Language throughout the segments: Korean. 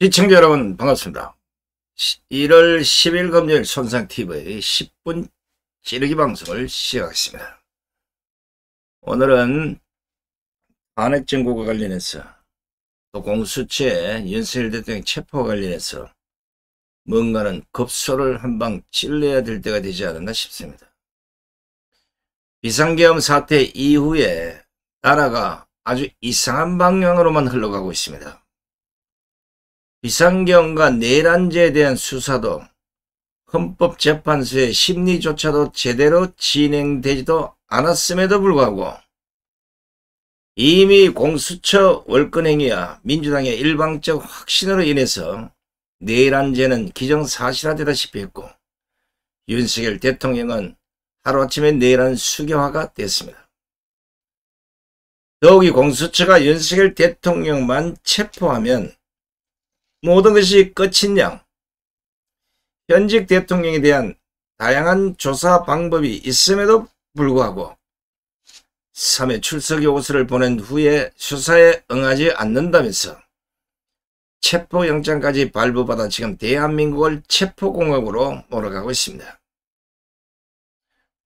시청자 여러분 반갑습니다. 1월 10일 금요일 손상TV의 10분 찌르기 방송을 시작하겠습니다. 오늘은 탄핵 정국과 관련해서 또 공수처의 윤석열 대통령 체포와 관련해서 뭔가는 급소를 한 방 찔러야 될 때가 되지 않았나 싶습니다. 비상계엄 사태 이후에 나라가 아주 이상한 방향으로만 흘러가고 있습니다. 비상계엄과 내란죄에 대한 수사도 헌법재판소의 심리조차도 제대로 진행되지도 않았음에도 불구하고 이미 공수처 월권행위와 민주당의 일방적 확신으로 인해서 내란죄는 기정사실화되다시피 했고 윤석열 대통령은 하루아침에 내란 수교화가 됐습니다. 더욱이 공수처가 윤석열 대통령만 체포하면 모든 것이 끝인 양 현직 대통령에 대한 다양한 조사 방법이 있음에도 불구하고 3회 출석 요구서를 보낸 후에 수사에 응하지 않는다면서 체포영장까지 발부받아 지금 대한민국을 체포공화국으로 몰아가고 있습니다.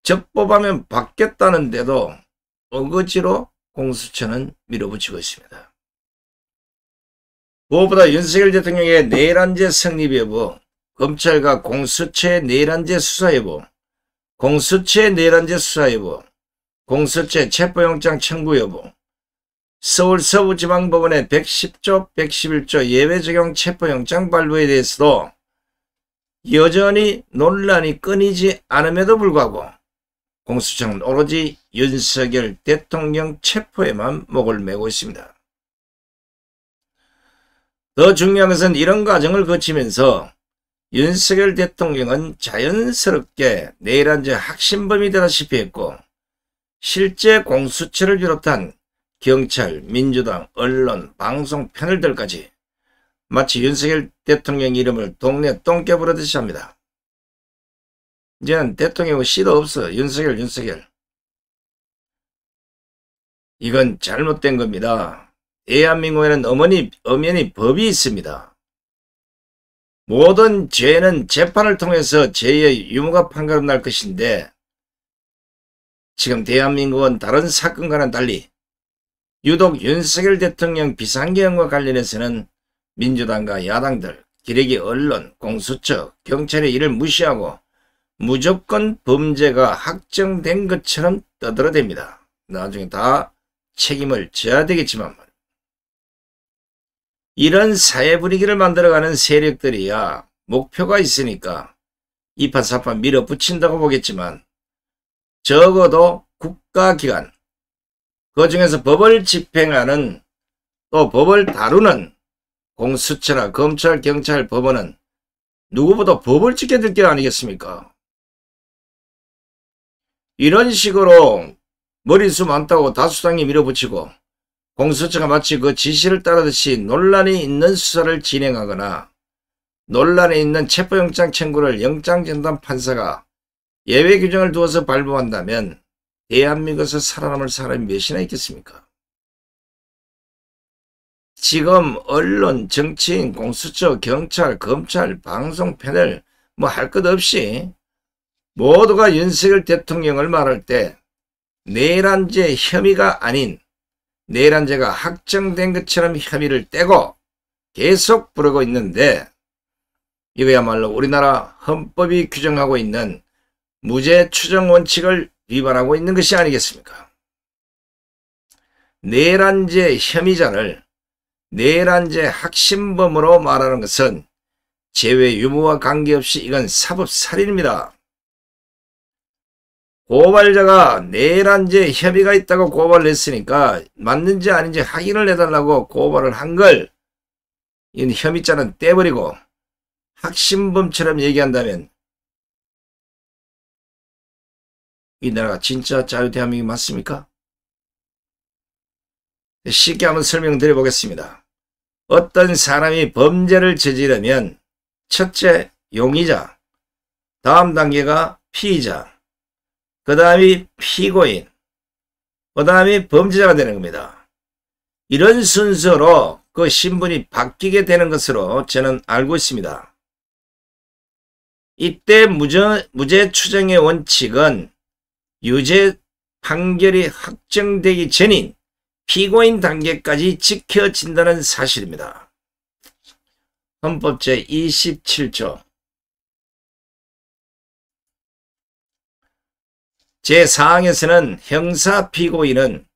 적법하면 받겠다는데도 어거지로 공수처는 밀어붙이고 있습니다. 무엇보다 윤석열 대통령의 내란죄 성립 여부, 검찰과 공수처의 내란죄 수사 여부, 공수처의 내란죄 수사 여부, 공수처의 체포영장 청구 여부, 서울 서부지방법원의 110조, 111조 예외 적용 체포영장 발부에 대해서도 여전히 논란이 끊이지 않음에도 불구하고 공수처는 오로지 윤석열 대통령 체포에만 목을 메고 있습니다. 더 중요한 것은 이런 과정을 거치면서 윤석열 대통령은 자연스럽게 내란죄 핵심범이 되다시피 했고 실제 공수처를 비롯한 경찰, 민주당, 언론, 방송 패널들까지 마치 윤석열 대통령 이름을 동네 똥개 부르듯이 합니다. 이제는 대통령은 씨도 없어. 윤석열. 이건 잘못된 겁니다. 대한민국에는 엄연히 법이 있습니다. 모든 죄는 재판을 통해서 죄의 유무가 판가름 날 것인데 지금 대한민국은 다른 사건과는 달리 유독 윤석열 대통령 비상계엄과 관련해서는 민주당과 야당들, 기레기 언론, 공수처, 경찰의 일을 무시하고 무조건 범죄가 확정된 것처럼 떠들어댑니다. 나중에 다 책임을 져야 되겠지만 이런 사회 분위기를 만들어가는 세력들이야 목표가 있으니까 이판사판 밀어붙인다고 보겠지만 적어도 국가기관, 그 중에서 법을 집행하는 또 법을 다루는 공수처나 검찰, 경찰, 법원은 누구보다 법을 지켜야 될 게 아니겠습니까? 이런 식으로 머리수 많다고 다수당이 밀어붙이고 공수처가 마치 그 지시를 따르듯이 논란이 있는 수사를 진행하거나 논란이 있는 체포영장 청구를 영장전담 판사가 예외 규정을 두어서 발부한다면 대한민국에서 살아남을 사람이 몇이나 있겠습니까? 지금 언론, 정치인, 공수처, 경찰, 검찰, 방송 패널 뭐 할 것 없이 모두가 윤석열 대통령을 말할 때 내란죄 혐의가 아닌 내란죄가 확정된 것처럼 혐의를 떼고 계속 부르고 있는데 이거야말로 우리나라 헌법이 규정하고 있는 무죄 추정 원칙을 위반하고 있는 것이 아니겠습니까? 내란죄 혐의자를 내란죄 핵심범으로 말하는 것은 죄의 유무와 관계없이 이건 사법살인입니다. 고발자가 내란죄 혐의가 있다고 고발을 했으니까 맞는지 아닌지 확인을 해달라고 고발을 한 걸 이 혐의자는 떼버리고 핵심범처럼 얘기한다면 이 나라가 진짜 자유대한민국이 맞습니까? 쉽게 한번 설명드려 보겠습니다. 어떤 사람이 범죄를 저지르면 첫째 용의자, 다음 단계가 피의자, 그 다음이 피고인, 그 다음이 범죄자가 되는 겁니다. 이런 순서로 그 신분이 바뀌게 되는 것으로 저는 알고 있습니다. 이때 무죄 추정의 원칙은 유죄 판결이 확정되기 전인 피고인 단계까지 지켜진다는 사실입니다. 헌법 제27조 제4항에서는 형사 피고인은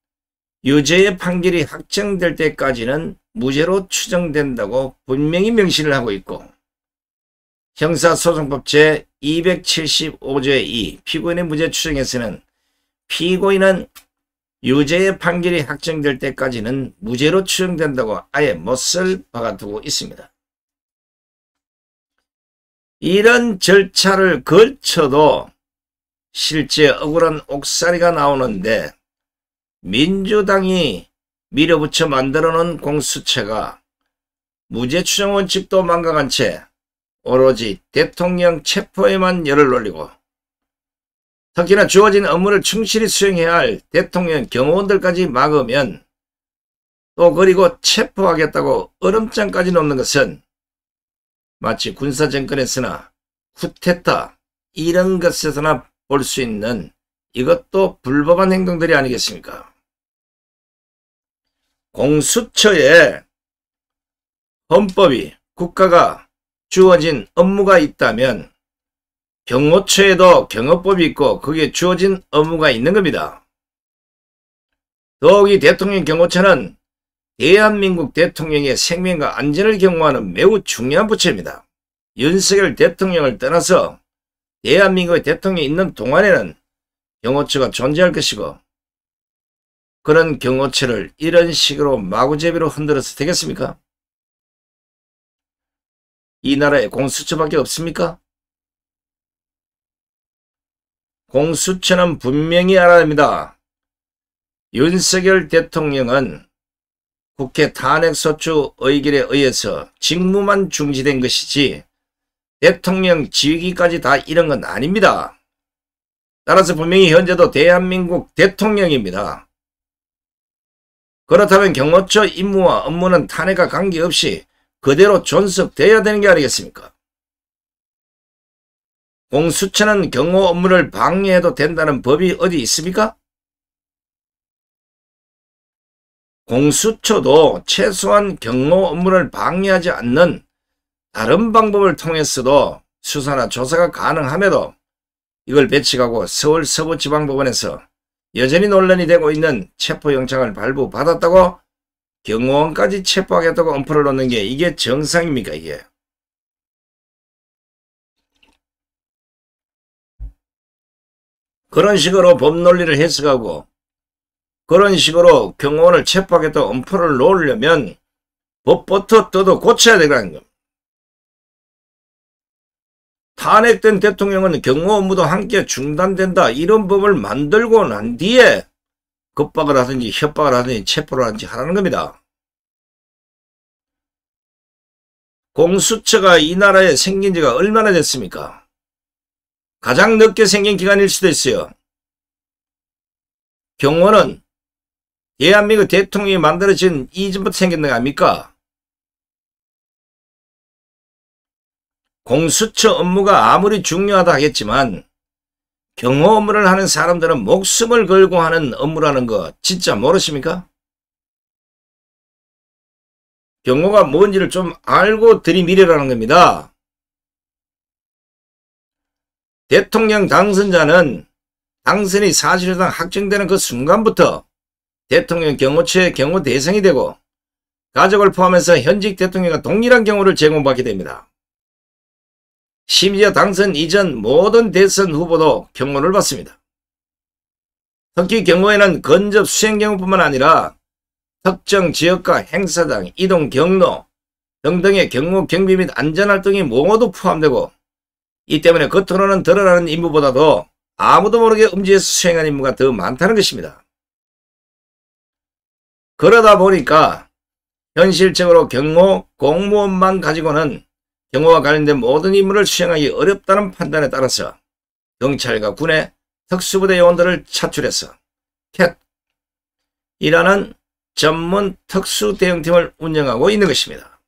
유죄의 판결이 확정될 때까지는 무죄로 추정된다고 분명히 명시를 하고 있고, 형사소송법 제275조의 2 피고인의 무죄 추정에서는 피고인은 유죄의 판결이 확정될 때까지는 무죄로 추정된다고 아예 못을 박아두고 있습니다. 이런 절차를 거쳐도 실제 억울한 옥살이가 나오는데 민주당이 밀어붙여 만들어놓은 공수처가 무죄 추정 원칙도 망각한 채 오로지 대통령 체포에만 열을 올리고, 특히나 주어진 업무를 충실히 수행해야 할 대통령 경호원들까지 막으면 또 그리고 체포하겠다고 얼음장까지 놓는 것은 마치 군사정권에서나 쿠데타 이런 것에서나 볼 수 있는 이것도 불법한 행동들이 아니겠습니까? 공수처에 헌법이 국가가 주어진 업무가 있다면 경호처에도 경호법이 있고 거기에 주어진 업무가 있는 겁니다. 더욱이 대통령 경호처는 대한민국 대통령의 생명과 안전을 경호하는 매우 중요한 부처입니다. 윤석열 대통령을 떠나서 대한민국의 대통령이 있는 동안에는 경호처가 존재할 것이고, 그런 경호처를 이런 식으로 마구제비로 흔들어서 되겠습니까? 이 나라에 공수처밖에 없습니까? 공수처는 분명히 알아야 합니다. 윤석열 대통령은 국회 탄핵소추 의결에 의해서 직무만 중지된 것이지 대통령 지휘기까지 다 이런 건 아닙니다. 따라서 분명히 현재도 대한민국 대통령입니다. 그렇다면 경호처 임무와 업무는 탄핵과 관계없이 그대로 존속돼야 되는 게 아니겠습니까? 공수처는 경호 업무를 방해해도 된다는 법이 어디 있습니까? 공수처도 최소한 경호 업무를 방해하지 않는 다른 방법을 통해서도 수사나 조사가 가능함에도 이걸 배치하고 서울 서부지방법원에서 여전히 논란이 되고 있는 체포영장을 발부받았다고 경호원까지 체포하겠다고 엄포를 놓는 게 이게 정상입니까? 이게 그런 식으로 법논리를 해석하고 그런 식으로 경호원을 체포하겠다고 엄포를 놓으려면 법부터 뜯어 고쳐야 되라는 겁니다. 탄핵된 대통령은 경호 업무도 함께 중단된다, 이런 법을 만들고 난 뒤에 겁박을 하든지 협박을 하든지 체포를 하든지 하라는 겁니다. 공수처가 이 나라에 생긴 지가 얼마나 됐습니까? 가장 늦게 생긴 기간일 수도 있어요. 경호는 대한민국 대통령이 만들어진 이전부터 생긴 거 아닙니까? 공수처 업무가 아무리 중요하다 하겠지만 경호 업무를 하는 사람들은 목숨을 걸고 하는 업무라는 거 진짜 모르십니까? 경호가 뭔지를 좀 알고 들이밀으라는 겁니다. 대통령 당선자는 당선이 사실상 확정되는 그 순간부터 대통령 경호처의 경호 대상이 되고 가족을 포함해서 현직 대통령과 동일한 경호를 제공받게 됩니다. 심지어 당선 이전 모든 대선 후보도 경호를 받습니다. 특히 경호에는 건접 수행경호뿐만 아니라 특정 지역과 행사장, 이동 경로 등등의 경호 경비 및 안전활동이 모두 포함되고, 이 때문에 겉으로는 드러나는 임무보다도 아무도 모르게 음지에서 수행하는 임무가 더 많다는 것입니다. 그러다 보니까 현실적으로 경호 공무원만 가지고는 경호와 관련된 모든 임무를 수행하기 어렵다는 판단에 따라서 경찰과 군의 특수부대 요원들을 차출해서 캣이라는 전문 특수대응팀을 운영하고 있는 것입니다.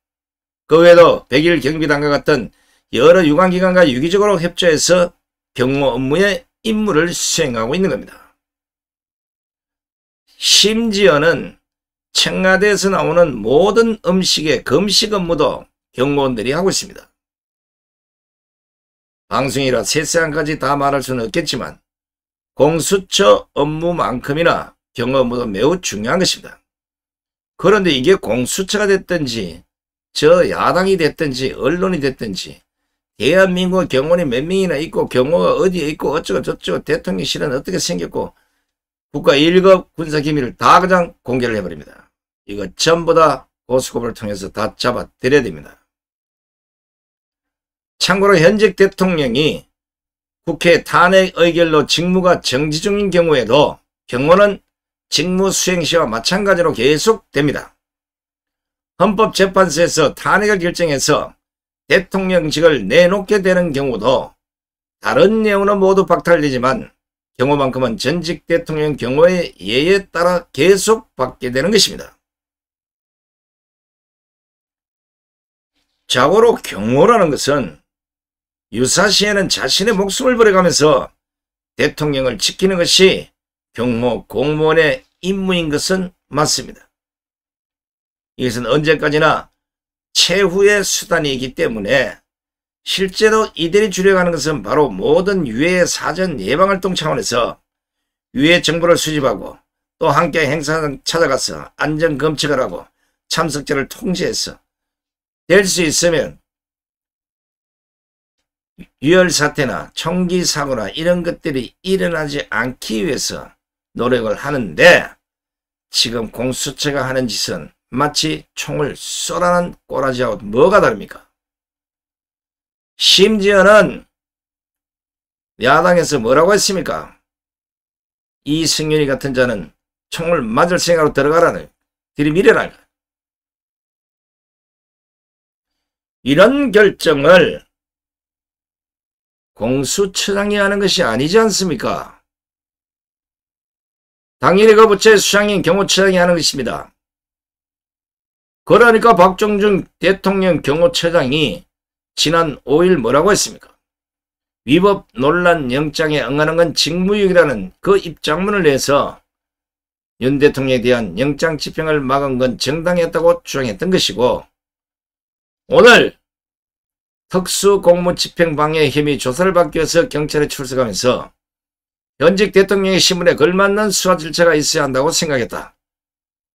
그 외에도 100일 경비단과 같은 여러 유관기관과 유기적으로 협조해서 경호 업무에 임무를 수행하고 있는 겁니다. 심지어는 청와대에서 나오는 모든 음식의 검식 업무도 경호원들이 하고 있습니다. 방송이라 세세한까지 다 말할 수는 없겠지만 공수처 업무만큼이나 경호 업무도 매우 중요한 것입니다. 그런데 이게 공수처가 됐든지 저 야당이 됐든지 언론이 됐든지 대한민국 경호원이 몇 명이나 있고 경호가 어디에 있고 어쩌고 저쩌고 대통령실은 어떻게 생겼고 국가 1급 군사기밀을 다 그냥 공개를 해버립니다. 이거 전부 다 고스톱을 통해서 다 잡아들여야 됩니다. 참고로 현직 대통령이 국회 탄핵 의결로 직무가 정지 중인 경우에도 경호는 직무 수행 시와 마찬가지로 계속됩니다. 헌법재판소에서 탄핵을 결정해서 대통령직을 내놓게 되는 경우도 다른 내용은 모두 박탈되지만 경호만큼은 전직 대통령 경호의 예에 따라 계속 받게 되는 것입니다. 자고로 경호라는 것은 유사시에는 자신의 목숨을 버려가면서 대통령을 지키는 것이 경호 공무원의 임무인 것은 맞습니다. 이것은 언제까지나 최후의 수단이기 때문에 실제로 이들이 주력하는 것은 바로 모든 유해의 사전 예방활동 차원에서 유해 정보를 수집하고 또 함께 행사장 찾아가서 안전검측을 하고 참석자를 통제해서 될 수 있으면 유혈사태나 총기사고나 이런 것들이 일어나지 않기 위해서 노력을 하는데 지금 공수처가 하는 짓은 마치 총을 쏘라는 꼬라지하고 뭐가 다릅니까? 심지어는 야당에서 뭐라고 했습니까? 이승윤이 같은 자는 총을 맞을 생각으로 들어가라는 들이밀어라. 이런 결정을 공수처장이 하는 것이 아니지 않습니까? 당연히 그 부처의 수장인 경호처장이 하는 것입니다. 그러니까 박정준 대통령 경호처장이 지난 5일 뭐라고 했습니까? 위법 논란 영장에 응하는 건 직무유기라는 그 입장문을 내서 윤 대통령에 대한 영장 집행을 막은 건 정당했다고 주장했던 것이고 오늘 특수공무집행방해 혐의 조사를 받기 위해서 경찰에 출석하면서 현직 대통령의 신분에 걸맞는 수사 절차가 있어야 한다고 생각했다.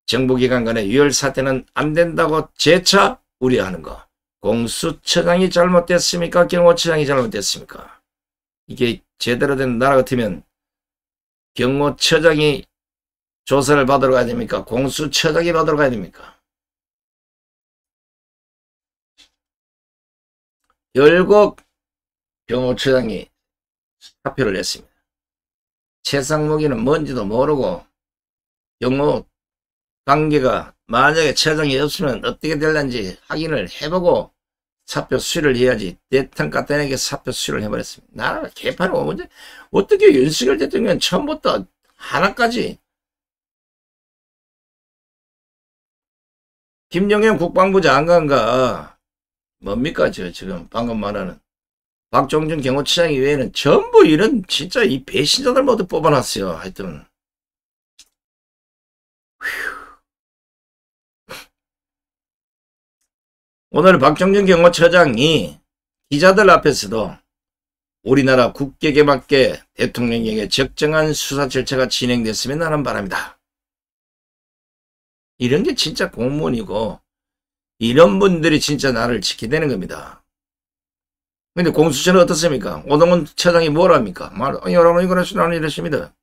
정부기관 간의 유혈 사태는 안 된다고 재차 우려하는 거. 공수처장이 잘못됐습니까? 경호처장이 잘못됐습니까? 이게 제대로 된 나라 같으면 경호처장이 조사를 받으러 가야 됩니까? 공수처장이 받으러 가야 됩니까? 결국 경호처장이 사표를 냈습니다. 최상목이는 뭔지도 모르고 경호 관계가 만약에 처장이 없으면 어떻게 될는지 확인을 해보고 사표 수리를 해야지 대통령 까딱하게 사표 수리를 해버렸습니다. 나라가 개판이 오면 어떻게 윤석열 대통령은 처음부터 하나까지 김영현 국방부 장관과 뭡니까 지금 방금 말하는 박종준 경호처장 이외에는 전부 이런 진짜 이 배신자들 모두 뽑아놨어요. 하여튼 오늘 박정준 경호처장이 기자들 앞에서도 우리나라 국격에 맞게 대통령에게 적정한 수사 절차가 진행됐으면 하는 바람이다. 이런 게 진짜 공무원이고 이런 분들이 진짜 나를 지키게 되는 겁니다. 근데 공수처는 어떻습니까? 오동훈 처장이 뭘 합니까? 여러분 이거는 이렇습니다.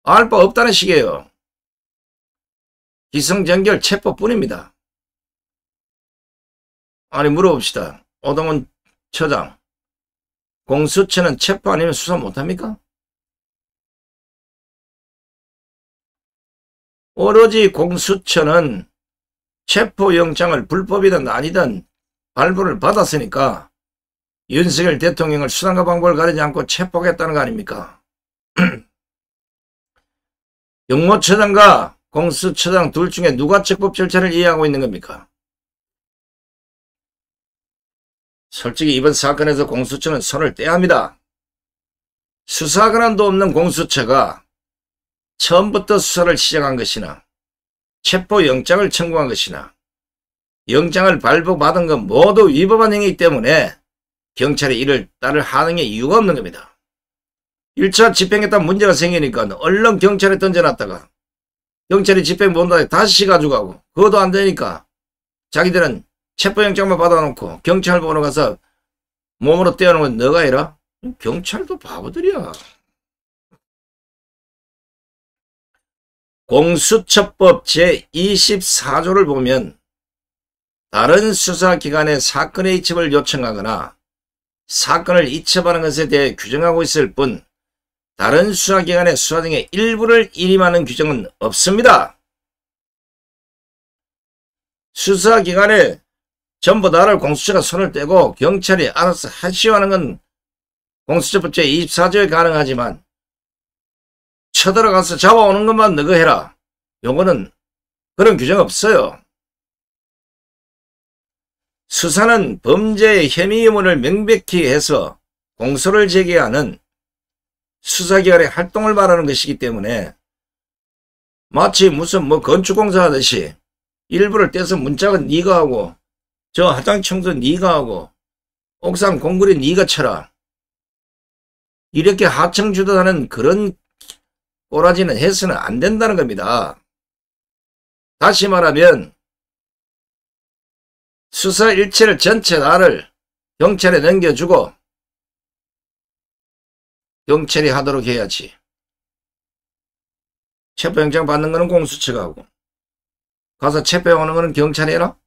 알 바 없다는 식이에요. 기승전결 체포뿐입니다. 아니 물어봅시다. 오동훈 처장, 공수처는 체포 아니면 수사 못합니까? 오로지 공수처는 체포영장을 불법이든 아니든 발부를 받았으니까 윤석열 대통령을 수단과 방법을 가리지 않고 체포하겠다는 거 아닙니까? 경호처장과 공수처장 둘 중에 누가 적법 절차를 이해하고 있는 겁니까? 솔직히 이번 사건에서 공수처는 손을 떼야 합니다. 수사 권한도 없는 공수처가 처음부터 수사를 시작한 것이나 체포영장을 청구한 것이나 영장을 발부받은 것 모두 위법한 행위이기 때문에 경찰이 이를 따를 하능의 이유가 없는 겁니다. 1차 집행했다 문제가 생기니까 얼른 경찰에 던져놨다가 경찰이 집행 본다에 다시 가져가고 그것도 안 되니까 자기들은 체포영장만 받아놓고 경찰 보러 가서 몸으로 떼어놓은 건 너가 해라? 경찰도 바보들이야. 공수처법 제24조를 보면 다른 수사기관에 사건의 이첩을 요청하거나 사건을 이첩하는 것에 대해 규정하고 있을 뿐 다른 수사기관의 수사 등의 일부를 일임하는 규정은 없습니다. 수사기관에 전부 다를 공수처가 손을 떼고 경찰이 알아서 하시오 하는 건 공수처법 제24조에 가능하지만 쳐들어가서 잡아오는 것만 너가 해라. 요거는 그런 규정 없어요. 수사는 범죄의 혐의 유무를 명백히 해서 공소를 제기하는 수사기관의 활동을 말하는 것이기 때문에 마치 무슨 건축공사 하듯이 일부를 떼서 문짝은 네가 하고 저 화장 청소 네가 하고 옥상 공구리 네가 쳐라. 이렇게 하청주도하는 그런 꼬라지는 해서는 안 된다는 겁니다. 다시 말하면 수사 일체를 전체 다를 경찰에 넘겨주고 경찰이 하도록 해야지. 체포영장 받는 거는 공수처가 하고 가서 체포하는 거는 경찰이 해라?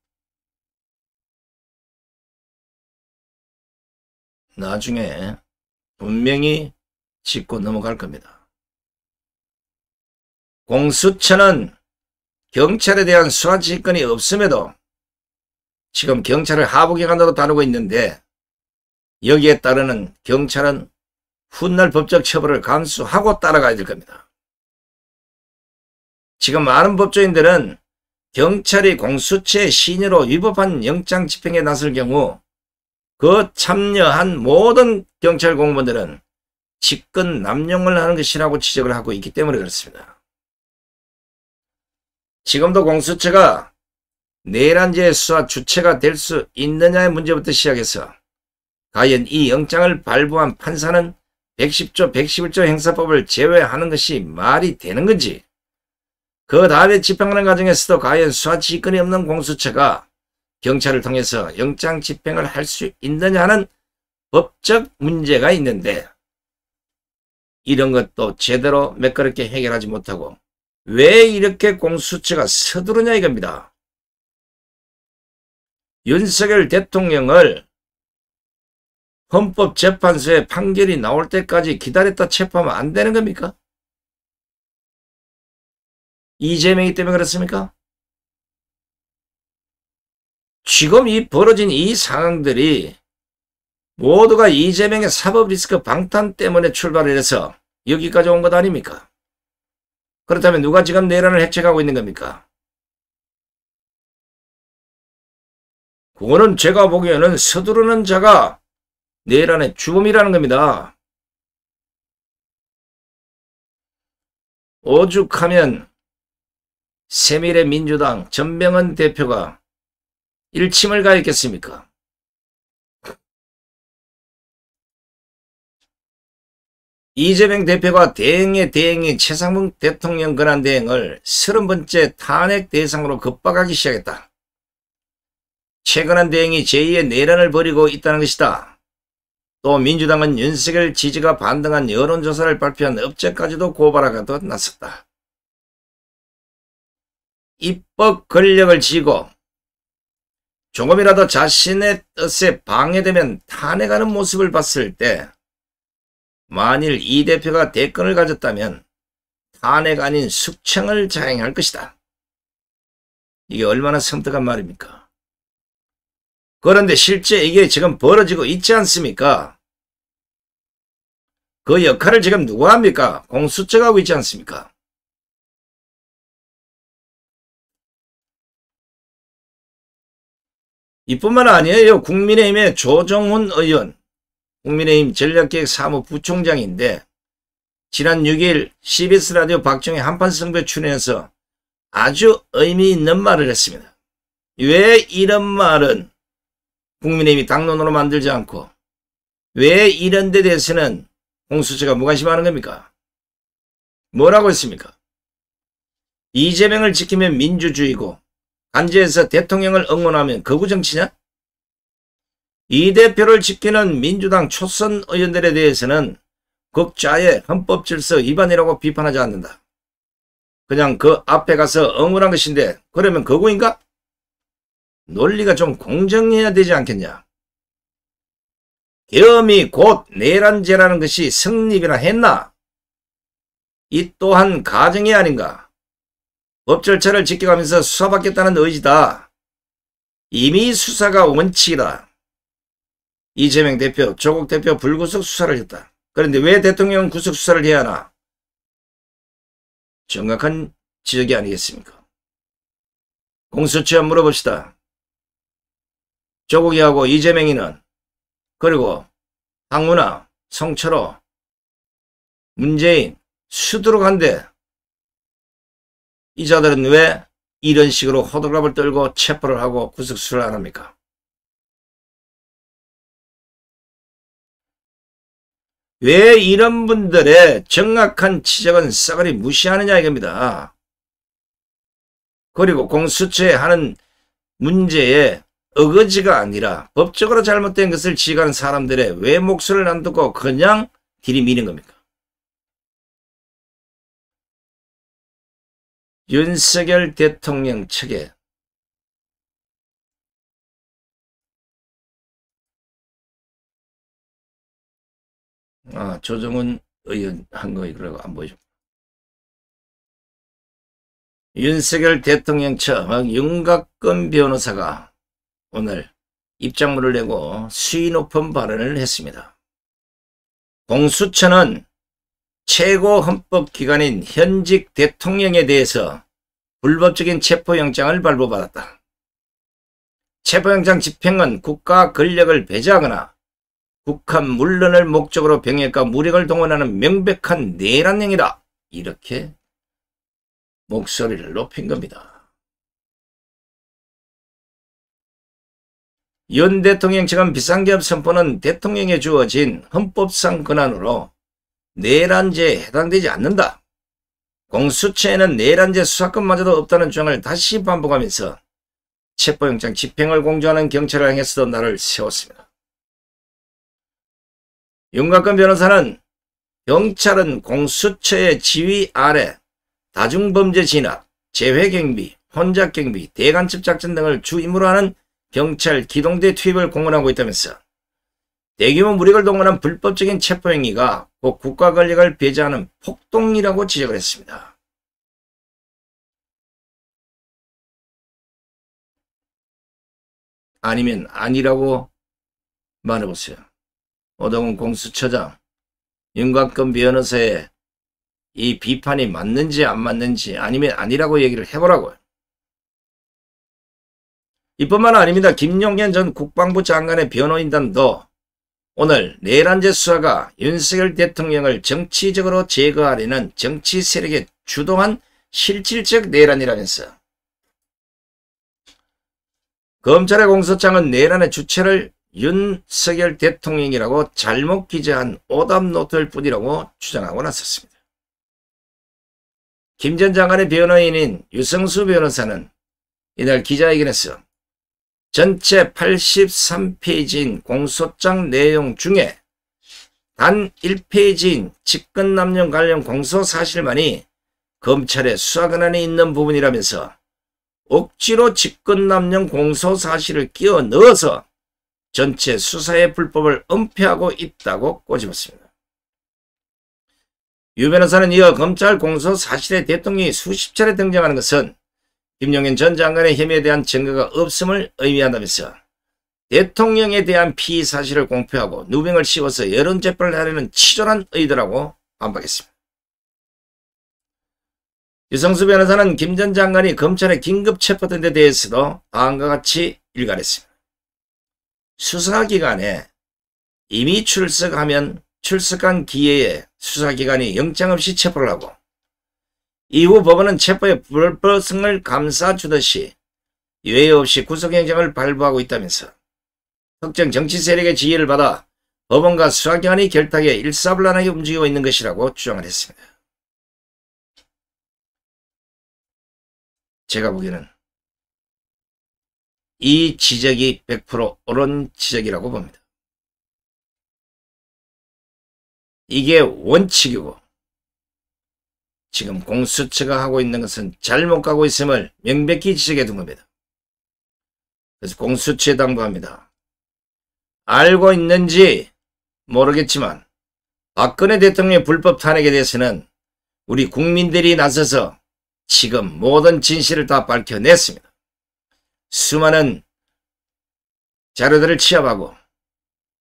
나중에 분명히 짚고 넘어갈 겁니다. 공수처는 경찰에 대한 수사지휘권이 없음에도 지금 경찰을 하부기관으로 다루고 있는데 여기에 따르는 경찰은 훗날 법적 처벌을 감수하고 따라가야 될 겁니다. 지금 많은 법조인들은 경찰이 공수처의 신유로 위법한 영장 집행에 나설 경우 그 참여한 모든 경찰 공무원들은 직권 남용을 하는 것이라고 지적을 하고 있기 때문에 그렇습니다. 지금도 공수처가 내란죄 수사 주체가 될 수 있느냐의 문제부터 시작해서 과연 이 영장을 발부한 판사는 110조, 111조 형사법을 제외하는 것이 말이 되는 건지, 그 다음에 집행하는 과정에서도 과연 수사지휘권이 없는 공수처가 경찰을 통해서 영장 집행을 할 수 있느냐 하는 법적 문제가 있는데 이런 것도 제대로 매끄럽게 해결하지 못하고 왜 이렇게 공수처가 서두르냐 이겁니다. 윤석열 대통령을 헌법재판소의 판결이 나올 때까지 기다렸다 체포하면 안 되는 겁니까? 이재명이기 때문에 그렇습니까? 지금 이 벌어진 이 상황들이 모두가 이재명의 사법 리스크 방탄 때문에 출발을 해서 여기까지 온 것 아닙니까? 그렇다면 누가 지금 내란을 획책하고 있는 겁니까? 그거는 제가 보기에는 서두르는 자가 내란의 주범이라는 겁니다. 오죽하면 새미래민주당 전병헌 대표가 일침을 가했겠습니까? 이재명 대표가 대행의 최상봉 대통령 권한대행을 30번째 탄핵 대상으로 급박하기 시작했다. 최근한 대행이 제2의 내란을 벌이고 있다는 것이다. 또 민주당은 윤석열 지지가 반등한 여론조사를 발표한 업체까지도 고발하고도 나섰다. 입법 권력을 쥐고 조금이라도 자신의 뜻에 방해되면 탄핵하는 모습을 봤을 때 만일 이 대표가 대권을 가졌다면 탄핵 아닌 숙청을 자행할 것이다. 이게 얼마나 섬뜩한 말입니까? 그런데 실제 이게 지금 벌어지고 있지 않습니까? 그 역할을 지금 누가 합니까? 공수처가 하고 있지 않습니까? 이뿐만 아니에요. 국민의힘의 조정훈 의원, 국민의힘 전략기획사무부총장인데 지난 6일 CBS 라디오 박정희 한판 승부에 출연해서 아주 의미 있는 말을 했습니다. 왜 이런 말은 국민의힘이 당론으로 만들지 않고 왜 이런 데 대해서는 공수처가 무관심하는 겁니까? 뭐라고 했습니까? 이재명을 지키면 민주주의고 간제에서 대통령을 응원하면 거부정치냐? 이 대표를 지키는 민주당 초선 의원들에 대해서는 극좌의 헌법질서 위반이라고 비판하지 않는다. 그냥 그 앞에 가서 응원한 것인데 그러면 거부인가? 논리가 좀 공정해야 되지 않겠냐? 계엄이 곧 내란죄라는 것이 성립이나 했나? 이 또한 가정이 아닌가? 법 절차를 지켜가면서 수사받겠다는 의지다. 이미 수사가 원칙이다. 이재명 대표, 조국 대표 불구속 수사를 했다. 그런데 왜 대통령은 구속 수사를 해야 하나? 정확한 지적이 아니겠습니까? 공수처 물어봅시다. 조국이하고 이재명이는 그리고 황운하, 성철호, 문재인 수두룩한데 이 자들은 왜 이런 식으로 호들갑을 떨고 체포를 하고 구속수사를 안 합니까? 왜 이런 분들의 정확한 지적은 싸그리 무시하느냐 이겁니다. 그리고 공수처에 하는 문제에 어거지가 아니라 법적으로 잘못된 것을 지적하는 사람들의 왜 목소리를 안 듣고 그냥 들이미는 겁니까? 윤석열 대통령 측에 조정훈 의원 한 거 이거라고 안 보이죠. 윤석열 대통령 측 윤곽근 변호사가 오늘 입장문을 내고 수위 높은 발언을 했습니다. 공수처는 최고 헌법기관인 현직 대통령에 대해서 불법적인 체포영장을 발부받았다. 체포영장 집행은 국가 권력을 배제하거나 북한 물론을 목적으로 병역과 무력을 동원하는 명백한 내란행위다. 이렇게 목소리를 높인 겁니다. 윤 대통령 측은 비상계엄 선포는 대통령에 주어진 헌법상 권한으로 내란죄에 해당되지 않는다. 공수처에는 내란죄 수사권마저도 없다는 주장을 다시 반복하면서 체포영장 집행을 공조하는 경찰을 향해서도 나를 세웠습니다. 윤곽근 변호사는 경찰은 공수처의 지휘 아래 다중범죄 진압, 재회경비, 혼잡경비, 대간첩 작전 등을 주 임무로 하는 경찰 기동대 투입을 공언하고 있다면서 대규모 무력을 동원한 불법적인 체포행위가 곧 국가 권력을 배제하는 폭동이라고 지적을 했습니다. 아니면 아니라고 말해보세요. 오동훈 공수처장, 윤곽근 변호사의 이 비판이 맞는지 안 맞는지 아니면 아니라고 얘기를 해보라고요. 이뿐만 아닙니다. 김용현 전 국방부 장관의 변호인단도 오늘 내란죄 수사가 윤석열 대통령을 정치적으로 제거하려는 정치 세력에 주도한 실질적 내란이라면서 검찰의 공소장은 내란의 주체를 윤석열 대통령이라고 잘못 기재한 오답노트일 뿐이라고 주장하고 나섰습니다. 김 전 장관의 변호인인 유성수 변호사는 이날 기자회견에서 전체 83페이지인 공소장 내용 중에 단 1페이지인 직권남용 관련 공소사실만이 검찰의 수사 권한이 있는 부분이라면서 억지로 직권남용 공소사실을 끼워 넣어서 전체 수사의 불법을 은폐하고 있다고 꼬집었습니다. 유 변호사는 이어 검찰 공소사실에 대통령이 수십 차례 등장하는 것은 김용현 전 장관의 혐의에 대한 증거가 없음을 의미한다면서 대통령에 대한 피의 사실을 공표하고 누명을 씌워서 여론재판을 하려는 치졸한 의도라고 반박했습니다. 유성수 변호사는 김 전 장관이 검찰에 긴급 체포된 데 대해서도 다음과 같이 일갈했습니다. 수사기관에 이미 출석한 기회에 수사기관이 영장 없이 체포를 하고 이후 법원은 체포의 불법성을 감싸주듯이 예외 없이 구속영장을 발부하고 있다면서 특정 정치 세력의 지휘를 받아 법원과 수사기관이 결탁에 일사불란하게 움직이고 있는 것이라고 주장을 했습니다. 제가 보기에는 이 지적이 100% 옳은 지적이라고 봅니다. 이게 원칙이고 지금 공수처가 하고 있는 것은 잘못 가고 있음을 명백히 지적해 둔 겁니다. 그래서 공수처에 당부합니다. 알고 있는지 모르겠지만 박근혜 대통령의 불법 탄핵에 대해서는 우리 국민들이 나서서 지금 모든 진실을 다 밝혀냈습니다. 수많은 자료들을 취합하고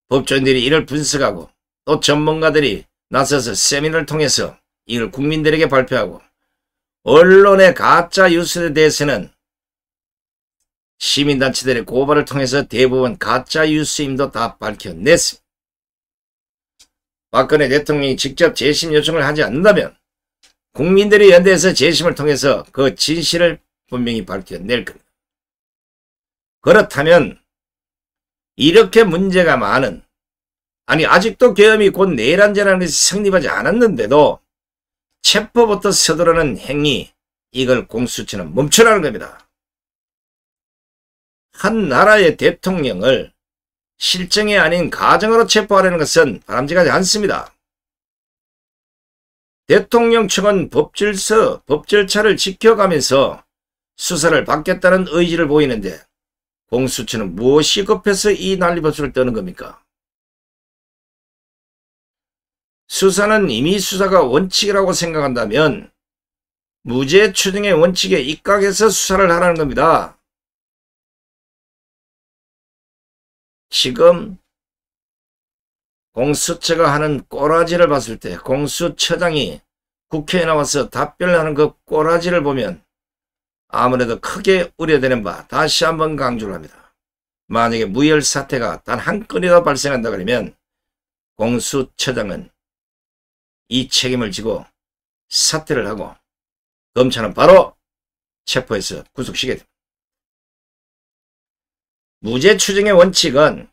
법조인들이 이를 분석하고 또 전문가들이 나서서 세미나를 통해서 이걸 국민들에게 발표하고 언론의 가짜 뉴스에 대해서는 시민단체들의 고발을 통해서 대부분 가짜 뉴스임도 다 밝혀냈습니다. 박근혜 대통령이 직접 재심 요청을 하지 않는다면 국민들이 연대해서 재심을 통해서 그 진실을 분명히 밝혀낼 겁니다. 그렇다면 이렇게 문제가 많은 아직도 계엄이 곧 내란죄라는 것이 성립하지 않았는데도 체포부터 서두르는 행위 이걸 공수처는 멈추라는 겁니다. 한 나라의 대통령을 실정이 아닌 가정으로 체포하려는 것은 바람직하지 않습니다. 대통령청은 법질서, 법절차를 지켜가면서 수사를 받겠다는 의지를 보이는데 공수처는 무엇이 급해서 이 난리법석을 떠는 겁니까? 수사는 이미 수사가 원칙이라고 생각한다면 무죄 추정의 원칙에 입각해서 수사를 하라는 겁니다. 지금 공수처가 하는 꼬라지를 봤을 때 공수처장이 국회에 나와서 답변을 하는 그 꼬라지를 보면 아무래도 크게 우려되는 바 다시 한번 강조를 합니다. 만약에 무혈 사태가 단 한 건이라도 발생한다 그러면 공수처장은 이 책임을 지고 사퇴를 하고 검찰은 바로 체포해서 구속시켜야 됩니다. 무죄 추정의 원칙은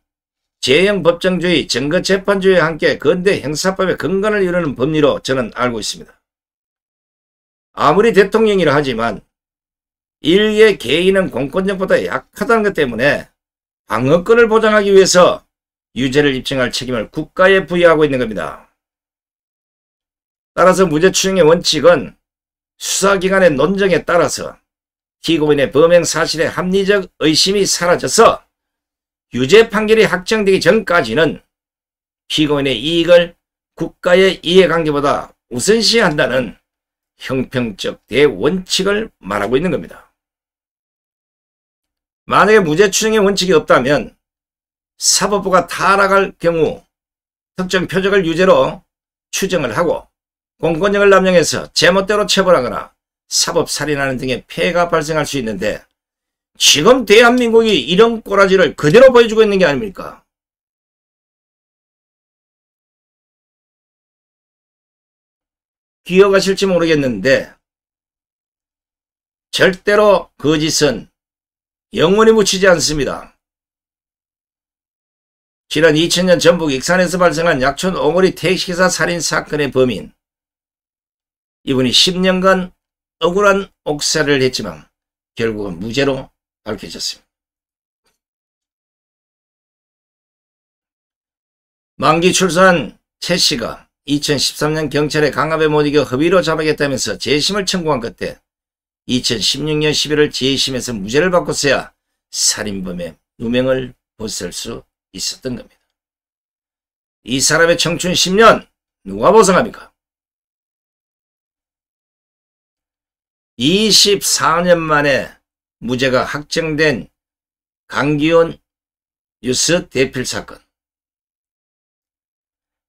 제형 법정주의, 증거재판주의와 함께 근대 형사법의 근간을 이루는 법리로 저는 알고 있습니다. 아무리 대통령이라 하지만 일개 개인은 공권력보다 약하다는 것 때문에 방어권을 보장하기 위해서 유죄를 입증할 책임을 국가에 부여하고 있는 겁니다. 따라서 무죄 추정의 원칙은 수사기관의 논정에 따라서 피고인의 범행 사실의 합리적 의심이 사라져서 유죄 판결이 확정되기 전까지는 피고인의 이익을 국가의 이해관계보다 우선시한다는 형평적 대원칙을 말하고 있는 겁니다. 만약에 무죄 추정의 원칙이 없다면 사법부가 타락할 경우 특정 표적을 유죄로 추정을 하고 공권력을 남용해서 제멋대로 처벌하거나 사법살인하는 등의 폐해가 발생할 수 있는데 지금 대한민국이 이런 꼬라지를 그대로 보여주고 있는 게 아닙니까? 기억하실지 모르겠는데 절대로 거짓은 영원히 묻히지 않습니다. 지난 2000년 전북 익산에서 발생한 약촌 오거리 택시기사 살인 사건의 범인, 이분이 10년간 억울한 옥살이를 했지만 결국은 무죄로 밝혀졌습니다. 만기 출소한 최 씨가 2013년 경찰의 강압에 못 이겨 허위로 잡아겠다면서 재심을 청구한 끝에 2016년 11월 재심에서 무죄를 받고서야 살인범의 누명을 벗을 수 있었던 겁니다. 이 사람의 청춘 10년 누가 보상합니까? 24년 만에 무죄가 확정된 강기훈 뉴스 대필 사건,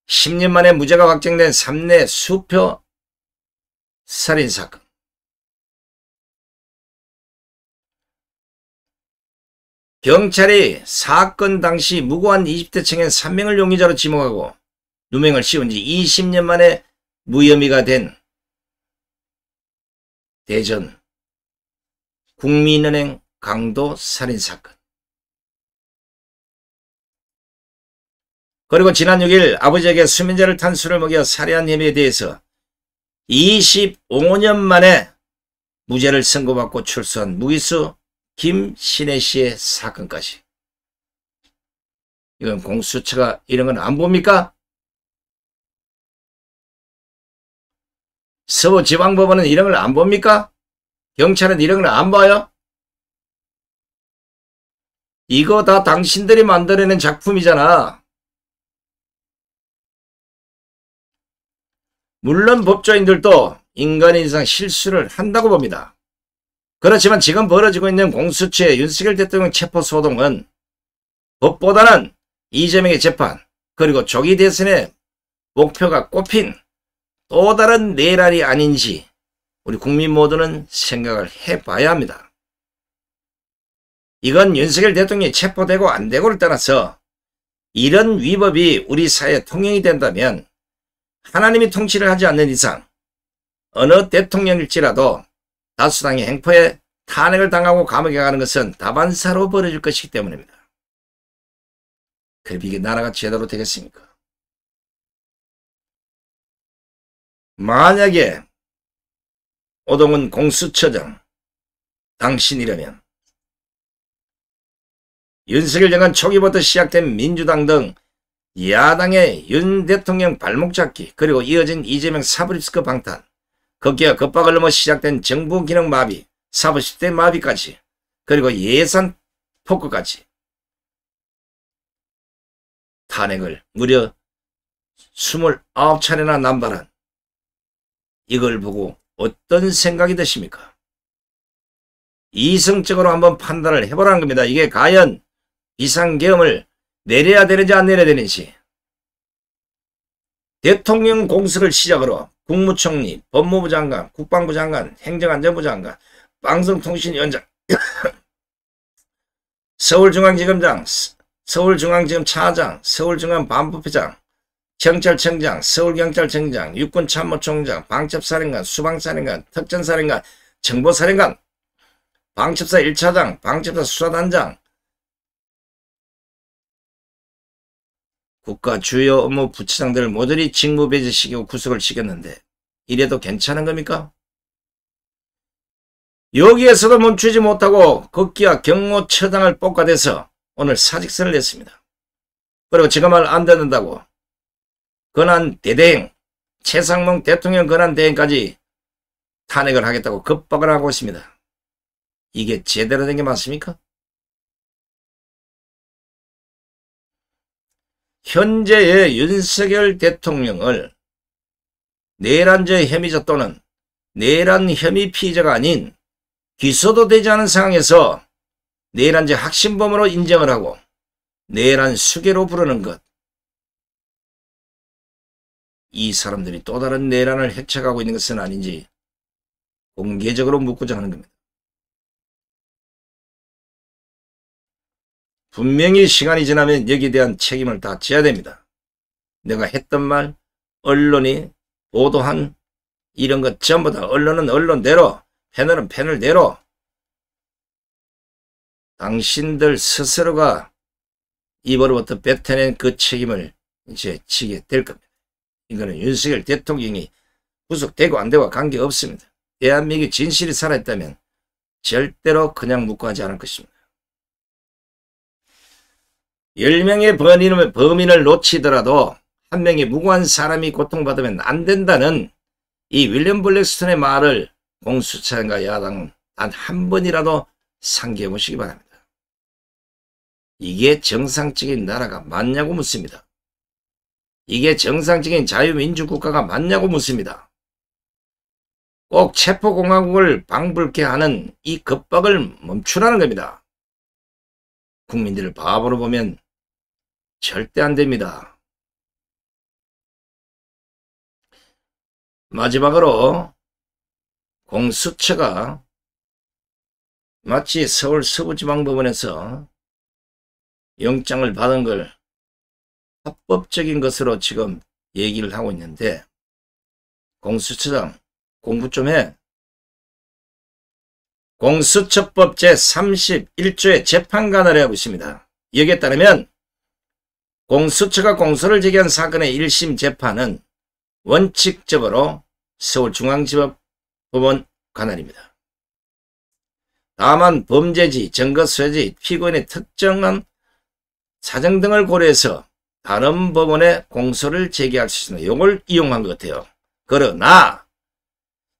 10년 만에 무죄가 확정된 삼내 수표 살인 사건, 경찰이 사건 당시 무고한 20대 청년 3명을 용의자로 지목하고 누명을 씌운 지 20년 만에 무혐의가 된 대전 국민은행 강도 살인사건. 그리고 지난 6일 아버지에게 수면제를 탄 술을 먹여 살해한 혐의에 대해서 25년 만에 무죄를 선고받고 출소한 무기수 김신혜 씨의 사건까지. 이건 공수처가 이런 건 안 봅니까? 서부지방법원은 이런 걸 안 봅니까? 경찰은 이런 걸 안 봐요? 이거 다 당신들이 만들어낸 작품이잖아. 물론 법조인들도 인간의 이상 실수를 한다고 봅니다. 그렇지만 지금 벌어지고 있는 공수처의 윤석열 대통령 체포소동은 법보다는 이재명의 재판 그리고 조기 대선의 목표가 꼽힌 또 다른 내란이 아닌지 우리 국민 모두는 생각을 해봐야 합니다. 이건 윤석열 대통령이 체포되고 안 되고를 떠나서 이런 위법이 우리 사회에 통용이 된다면 하나님이 통치를 하지 않는 이상 어느 대통령일지라도 다수당의 행포에 탄핵을 당하고 감옥에 가는 것은 다반사로 벌어질 것이기 때문입니다. 그럼 이게 나라가 제대로 되겠습니까? 만약에 오동훈 공수처장 당신이라면 윤석열 정권 초기부터 시작된 민주당 등 야당의 윤 대통령 발목 잡기 그리고 이어진 이재명 사브리스크 방탄 거기에 급박을 넘어 시작된 정부 기능 마비 사법 10대 마비까지 그리고 예산 폭거까지 탄핵을 무려 29차례나 남발한 이걸 보고 어떤 생각이 드십니까? 이성적으로 한번 판단을 해보라는 겁니다. 이게 과연 비상계엄을 내려야 되는지 안 내려야 되는지. 대통령 공수를 시작으로 국무총리, 법무부 장관, 국방부 장관, 행정안전부 장관, 방송통신위원장, 서울중앙지검장, 서울중앙지검 차장, 서울중앙반부패장, 경찰청장, 서울경찰청장, 육군참모총장, 방첩사령관, 수방사령관, 특전사령관, 정보사령관, 방첩사 1차장, 방첩사 수사단장, 국가 주요 업무 부처장들을 모조리 직무 배제시키고 구속을 시켰는데 이래도 괜찮은 겁니까? 여기에서도 멈추지 못하고 급기야 경호처장을 뽑아대서 오늘 사직서를 냈습니다. 그리고 지금 말 안 듣는다고 권한 대대행, 최상봉 대통령 권한 대행까지 탄핵을 하겠다고 급박을 하고 있습니다. 이게 제대로 된 게 맞습니까? 현재의 윤석열 대통령을 내란죄 혐의자 또는 내란 혐의 피의자가 아닌 기소도 되지 않은 상황에서 내란죄 확신범으로 인정을 하고 내란 수괴로 부르는 것. 이 사람들이 또 다른 내란을 해쳐가고 있는 것은 아닌지 공개적으로 묻고자 하는 겁니다. 분명히 시간이 지나면 여기에 대한 책임을 다 져야 됩니다. 내가 했던 말, 언론이 보도한 이런 것 전부 다 언론은 언론대로, 패널은 패널대로 당신들 스스로가 입으로부터 뱉어낸 그 책임을 이제 지게 될 겁니다. 이거는 윤석열 대통령이 구속되고 안 되고 관계없습니다. 대한민국의 진실이 살아있다면 절대로 그냥 묵고 하지 않을 것입니다. 10명의 범인을 놓치더라도 한 명의 무고한 사람이 고통받으면 안 된다는 이 윌리엄 블랙스턴의 말을 공수처장과 야당은 단 한 번이라도 상기해 보시기 바랍니다. 이게 정상적인 나라가 맞냐고 묻습니다. 이게 정상적인 자유민주국가가 맞냐고 묻습니다. 꼭 체포공화국을 방불케 하는 이 겁박을 멈추라는 겁니다. 국민들을 바보로 보면 절대 안 됩니다. 마지막으로 공수처가 마치 서울 서부지방법원에서 영장을 받은 걸 합법적인 것으로 지금 얘기를 하고 있는데 공수처장 공부 좀 해. 공수처법 제31조의 재판관을 하고 있습니다. 여기에 따르면 공수처가 공소를 제기한 사건의 1심 재판은 원칙적으로 서울중앙지법법원 관할입니다. 다만 범죄지, 증거수혜지, 피고인의 특정한 사정 등을 고려해서 다른 법원에 공소를 제기할 수 있습니다. 이걸 이용한 것 같아요. 그러나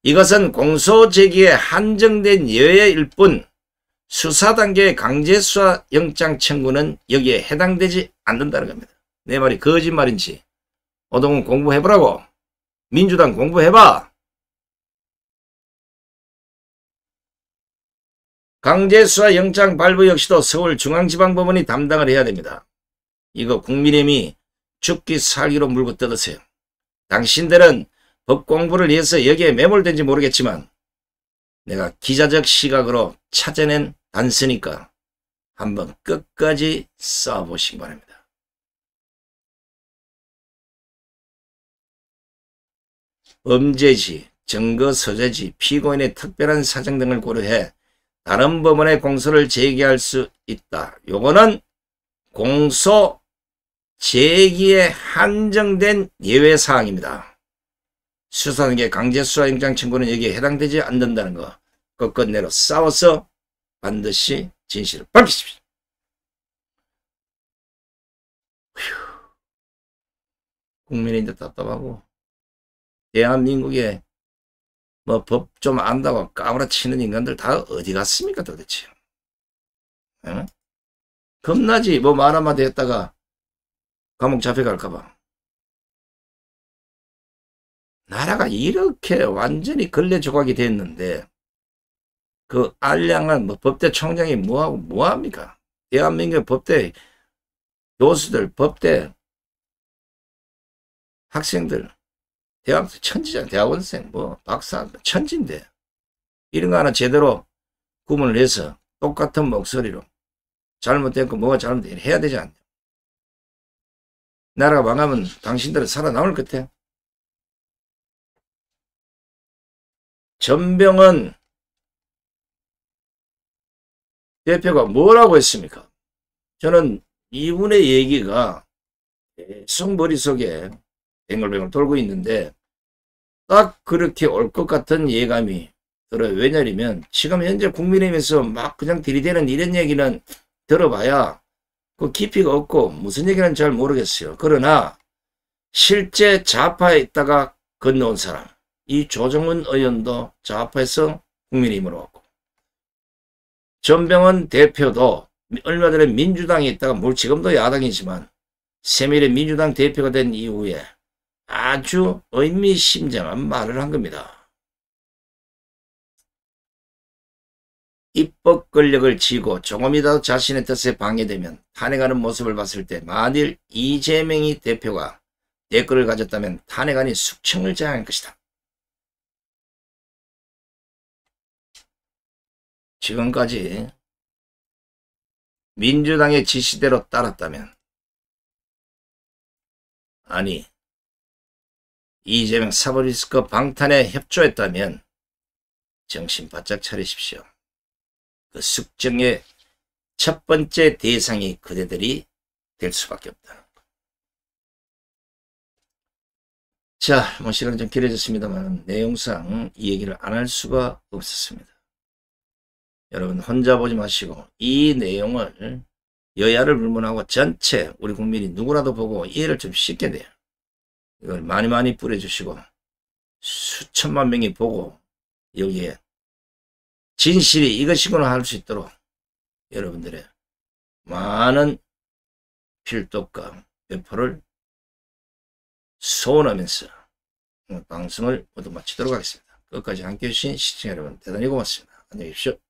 이것은 공소 제기에 한정된 예외일 뿐 수사 단계의 강제수사 영장 청구는 여기에 해당되지 않는다는 겁니다. 내 말이 거짓말인지 오동훈 공부해보라고. 민주당 공부해봐. 강제수사 영장 발부 역시도 서울중앙지방법원이 담당을 해야 됩니다. 이거 국민의힘이 죽기 살기로 물고 뜯으세요. 당신들은 법 공부를 위해서 여기에 매몰된지 모르겠지만 내가 기자적 시각으로 찾아낸 단서니까 한번 끝까지 써보시기 바랍니다. 범죄지, 증거 소재지, 피고인의 특별한 사정 등을 고려해 다른 법원에 공소를 제기할 수 있다. 요거는 공소 제기에 한정된 예외사항입니다. 수사단계 강제수사영장 청구는 여기에 해당되지 않는다는 거 끝끝내로 싸워서 반드시 진실을 밝히십시오. 국민인데 답답하고 대한민국에 뭐 법 좀 안다고 까무라치는 인간들 다 어디 갔습니까 도대체. 응? 겁나지 뭐 말 한마디 했다가 감옥 잡혀갈까봐. 나라가 이렇게 완전히 걸레 조각이 됐는데 그 알량한 뭐 법대 총장이 뭐하고 뭐합니까? 대한민국 법대 교수들, 법대 학생들, 대학생 천지잖아. 대학원생 뭐 박사 천지인데 이런 거 하나 제대로 구분을 해서 똑같은 목소리로 잘못됐고 뭐가 잘못됐고 해야 되지 않냐. 나라가 망하면 당신들은 살아남을 것 같아. 전병헌 대표가 뭐라고 했습니까? 저는 이분의 얘기가 계속 머릿속에 뱅글뱅글 돌고 있는데 딱 그렇게 올 것 같은 예감이 들어요. 왜냐면 지금 현재 국민의힘에서 막 그냥 들이대는 이런 얘기는 들어봐야 그 깊이가 없고 무슨 얘기는 잘 모르겠어요. 그러나 실제 좌파에 있다가 건너온 사람, 이 조정은 의원도 좌파에서 국민의힘으로 왔고 전병헌 대표도 얼마 전에 민주당에 있다가 물 지금도 야당이지만 세밀의 민주당 대표가 된 이후에 아주 의미심장한 말을 한 겁니다. 입법 권력을 쥐고 조금이라도 자신의 뜻에 방해되면 탄핵하는 모습을 봤을 때 만일 이재명이 대표가 대권을 가졌다면 탄핵안이 숙청을 제한할 것이다. 지금까지 민주당의 지시대로 따랐다면 아니 이재명 사법리스크 방탄에 협조했다면 정신 바짝 차리십시오. 그 숙청의 첫 번째 대상이 그대들이 될 수밖에 없다는 거. 자, 뭐 시간은 좀 길어졌습니다만 내용상 이 얘기를 안 할 수가 없었습니다. 여러분 혼자 보지 마시고 이 내용을 여야를 불문하고 전체 우리 국민이 누구라도 보고 이해를 좀 쉽게 돼요. 이걸 많이 뿌려주시고 수천만 명이 보고 여기에 진실이 이것이구나 할 수 있도록 여러분들의 많은 필독과 배포를 소원하면서 방송을 모두 마치도록 하겠습니다. 끝까지 함께해 주신 시청자 여러분 대단히 고맙습니다. 안녕히 계십시오.